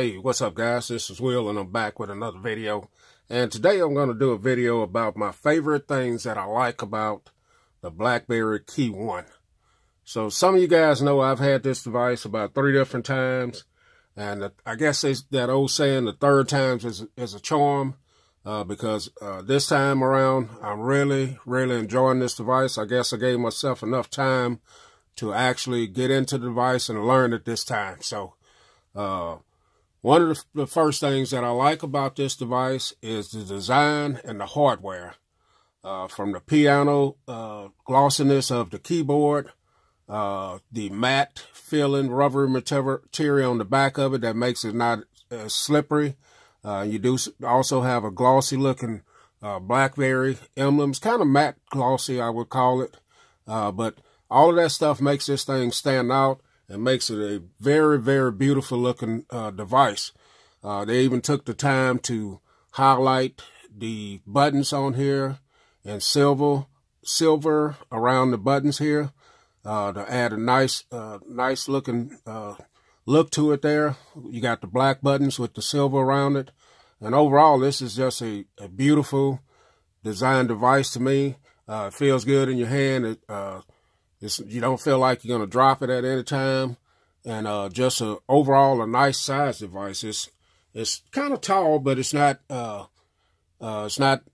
Hey, what's up guys? This is Will and I'm back with another video. And today I'm going to do a video about my favorite things that I like about the BlackBerry KEYone. So some of you guys know I've had this device about 3 different times. And I guess it's that old saying, the third time is a charm. Because this time around, I'm really enjoying this device. I guess I gave myself enough time to actually get into the device and learn it this time. So, one of the first things that I like about this device is the design and the hardware. From the piano glossiness of the keyboard, the matte feeling rubber material on the back of it that makes it not as slippery. You do also have a glossy looking BlackBerry emblems, kind of matte glossy I would call it. But all of that stuff makes this thing stand out and makes it a very beautiful looking device. They even took the time to highlight the buttons on here and silver around the buttons here to add a nice looking look to it there. You got the black buttons with the silver around it. And overall, this is just a beautiful design device to me. It feels good in your hand. You don't feel like you're going to drop it at any time. And just overall a nice size device. It's kind of tall, but it's not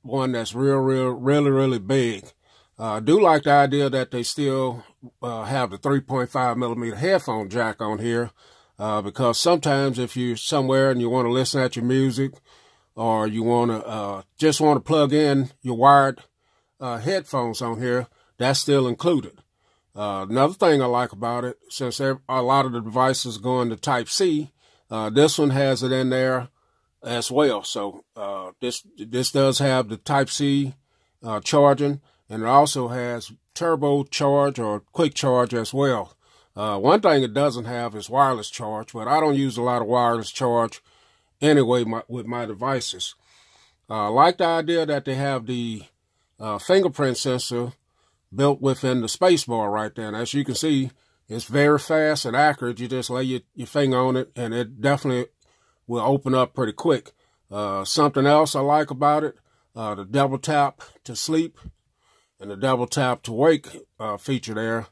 one that's really big. I do like the idea that they still have the 3.5 millimeter headphone jack on here. Because sometimes if you're somewhere and you want to listen at your music, or you want to just want to plug in your wired headphones on here, that's still included. Another thing I like about it, since a lot of the devices go into Type-C, this one has it in there as well. So this does have the Type-C charging, and it also has turbo charge or quick charge as well. One thing it doesn't have is wireless charge, but I don't use a lot of wireless charge anyway with my devices. I like the idea that they have the fingerprint sensor built within the space bar right there. And as you can see, it's very fast and accurate. You just lay your finger on it and it definitely will open up pretty quick. Something else I like about it, the double tap to sleep and the double tap to wake feature there.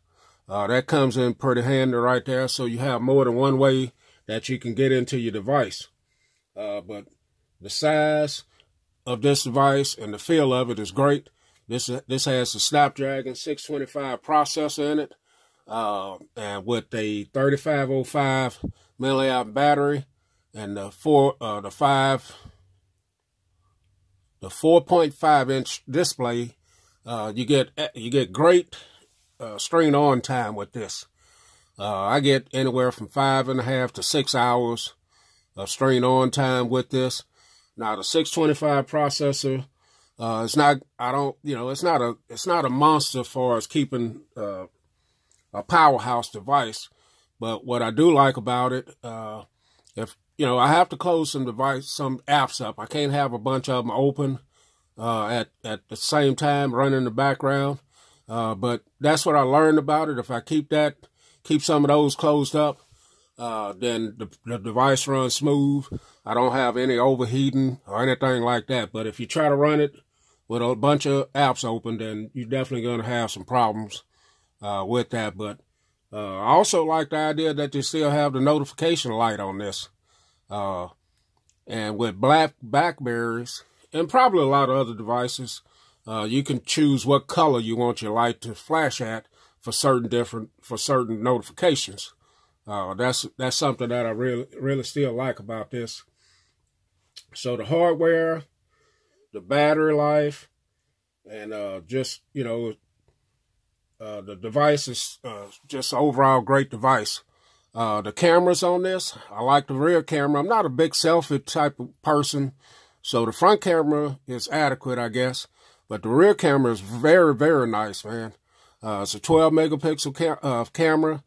That comes in pretty handy right there. So you have more than one way that you can get into your device. But the size of this device and the feel of it is great. This has the Snapdragon 625 processor in it, and with a 3505 milliamp battery and the 4.5 inch display. You get great screen on time with this. I get anywhere from 5.5 to 6 hours of screen on time with this. Now the 625 processor, it's not a monster as far as keeping a powerhouse device. But what I do like about it, if I have to close some apps up. I can't have a bunch of them open at the same time running in the background. But that's what I learned about it. If I keep some of those closed up, then the device runs smooth. I don't have any overheating or anything like that. But if you try to run it with a bunch of apps open, then you're definitely going to have some problems with that. But I also like the idea that they still have the notification light on this. And with BlackBerries and probably a lot of other devices, you can choose what color you want your light to flash at for certain notifications. That's something that I really still like about this. So the hardware, the battery life, and just the device is just an overall great device. The cameras on this, I like the rear camera. I'm not a big selfie type of person, so the front camera is adequate, I guess. But the rear camera is very nice, man. It's a 12 megapixel camera.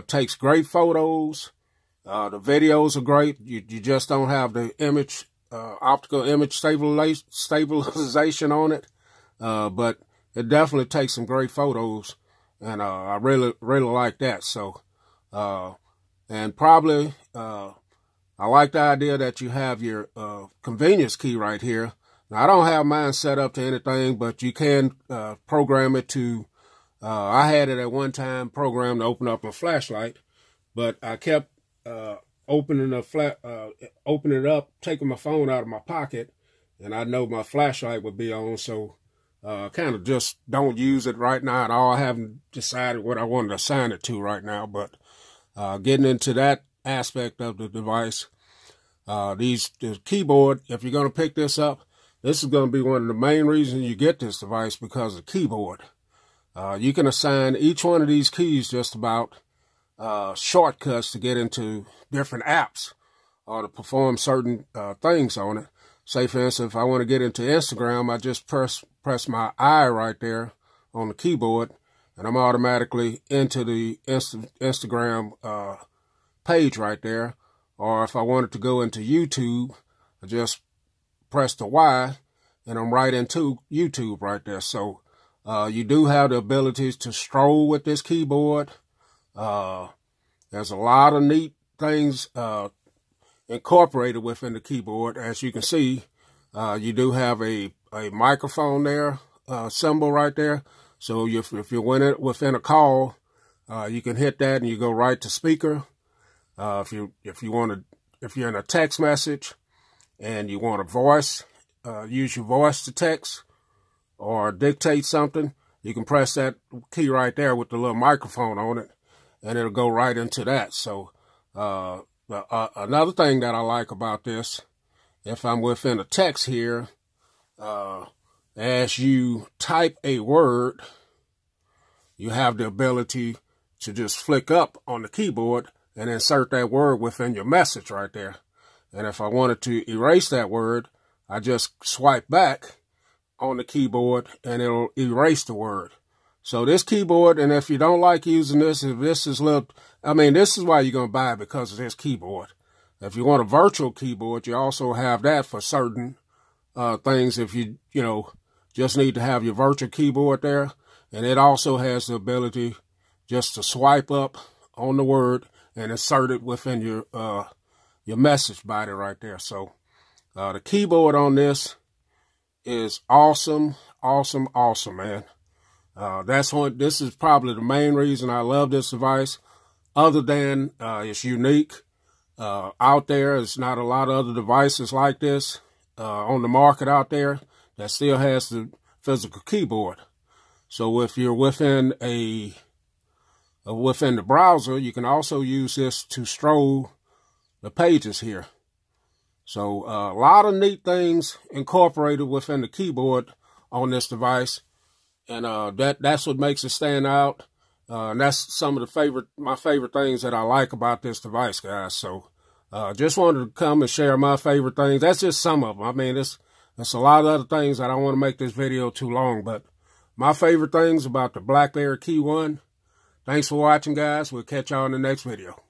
Takes great photos. The videos are great. You just don't have the optical image stabilization on it. But it definitely takes some great photos. And I really like that. So, and probably I like the idea that you have your convenience key right here. Now, I don't have mine set up to anything, but you can program it to, I had it at one time programmed to open up a flashlight, but I kept opening it up, taking my phone out of my pocket, and I know my flashlight would be on, so kind of just don't use it right now at all. I haven't decided what I wanted to assign it to right now, but getting into that aspect of the device, the keyboard, if you're going to pick this up, this is going to be one of the main reasons you get this device, because of the keyboard. You can assign each one of these keys just about shortcuts to get into different apps or to perform certain things on it. Say, for instance, if I want to get into Instagram, I just press my I right there on the keyboard, and I'm automatically into the Instagram page right there. Or if I wanted to go into YouTube, I just press the Y, and I'm right into YouTube right there. So you do have the ability to stroll with this keyboard. There's a lot of neat things incorporated within the keyboard. As you can see, you do have a microphone there, symbol right there. So if you're within a call, you can hit that and you go right to speaker. If you're in a text message and you want to use your voice to text or dictate something, you can press that key right there with the little microphone on it, and it'll go right into that. So another thing that I like about this, if I'm within a text here, as you type a word, you have the ability to just flick up on the keyboard and insert that word within your message right there. And if I wanted to erase that word, I just swipe back on the keyboard and it'll erase the word. So this keyboard, and if you don't like using this, if this is this is why you're going to buy it, because of this keyboard. If you want a virtual keyboard, you also have that for certain things. If you just need to have your virtual keyboard there, and it also has the ability just to swipe up on the word and insert it within your message body right there. So the keyboard on this is awesome, awesome, awesome, man. This is probably the main reason I love this device, other than it's unique. Out there, there's not a lot of other devices like this on the market out there that still has the physical keyboard. So if you're within the browser, you can also use this to stroll the pages here. So a lot of neat things incorporated within the keyboard on this device, and that's what makes it stand out. And that's some of my favorite things that I like about this device, guys. So just wanted to come and share my favorite things. That's just some of them. I mean, there's a lot of other things. I don't want to make this video too long, but my favorite things about the BlackBerry KEYone. Thanks for watching, guys. We'll catch y'all in the next video.